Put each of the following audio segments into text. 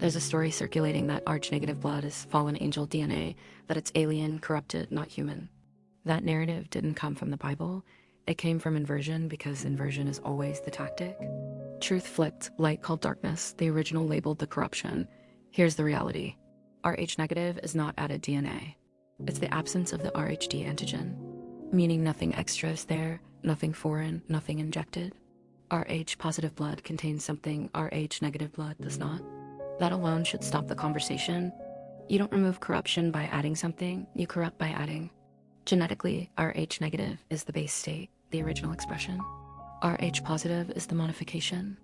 There's a story circulating that arch-negative blood is fallen angel DNA, that it's alien, corrupted, not human. That narrative didn't come from the Bible. It came from inversion, because inversion is always the tactic. Truth flipped, light called darkness, the original labeled the corruption. Here's the reality. Rh-negative is not added DNA. It's the absence of the Rhd antigen, meaning nothing extra is there, nothing foreign, nothing injected. Rh-positive blood contains something Rh-negative blood does not. That alone should stop the conversation. You don't remove corruption by adding something, you corrupt by adding. Genetically, Rh-negative is the base state, the original expression. Rh-positive is the modification,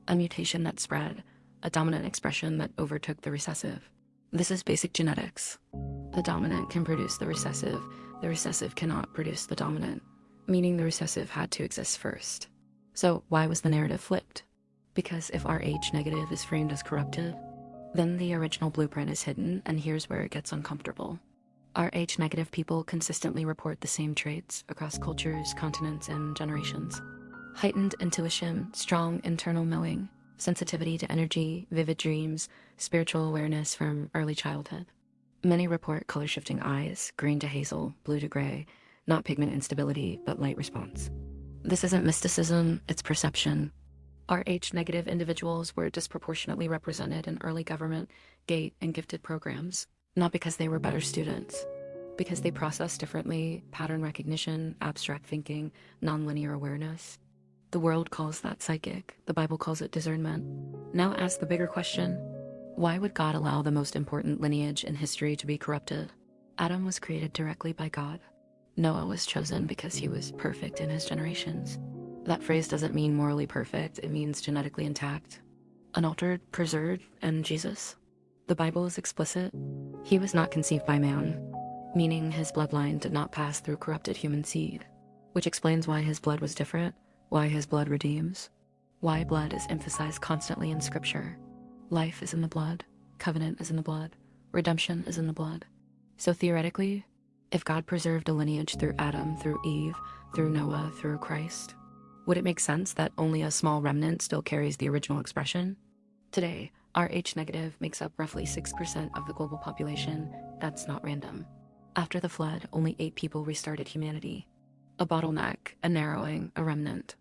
a mutation that spread, a dominant expression that overtook the recessive. This is basic genetics. The dominant can produce the recessive cannot produce the dominant, meaning the recessive had to exist first. So why was the narrative flipped? Because if Rh-negative is framed as corrupted, then the original blueprint is hidden, and here's where it gets uncomfortable. Rh-negative people consistently report the same traits across cultures, continents, and generations. Heightened intuition, strong internal knowing, sensitivity to energy, vivid dreams, spiritual awareness from early childhood. Many report color-shifting eyes, green to hazel, blue to gray, not pigment instability, but light response. This isn't mysticism, it's perception. Rh-negative individuals were disproportionately represented in early government, gate, and gifted programs, not because they were better students, because they processed differently, pattern recognition, abstract thinking, nonlinear awareness. The world calls that psychic, the Bible calls it discernment. Now ask the bigger question, why would God allow the most important lineage in history to be corrupted? Adam was created directly by God. Noah was chosen because he was perfect in his generations. That phrase doesn't mean morally perfect, it means genetically intact, unaltered, preserved, and Jesus. The Bible is explicit. He was not conceived by man, meaning his bloodline did not pass through corrupted human seed, which explains why his blood was different, why his blood redeems, why blood is emphasized constantly in Scripture. Life is in the blood, covenant is in the blood, redemption is in the blood. So theoretically, if God preserved a lineage through Adam, through Eve, through Noah, through Christ, would it make sense that only a small remnant still carries the original expression? Today, Rh-negative makes up roughly 6% of the global population. That's not random. After the flood, only 8 people restarted humanity. A bottleneck, a narrowing, a remnant.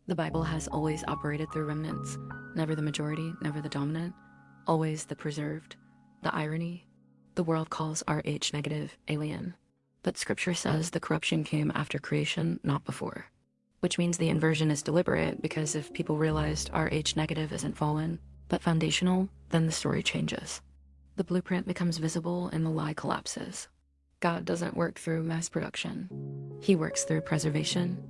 The Bible has always operated through remnants, never the majority, never the dominant, always the preserved. The irony, the world calls Rh-negative alien, but Scripture says the corruption came after creation, not before. Which means the inversion is deliberate, because if people realized Rh-negative isn't fallen, but foundational, then the story changes. The blueprint becomes visible and the lie collapses. God doesn't work through mass production. He works through preservation.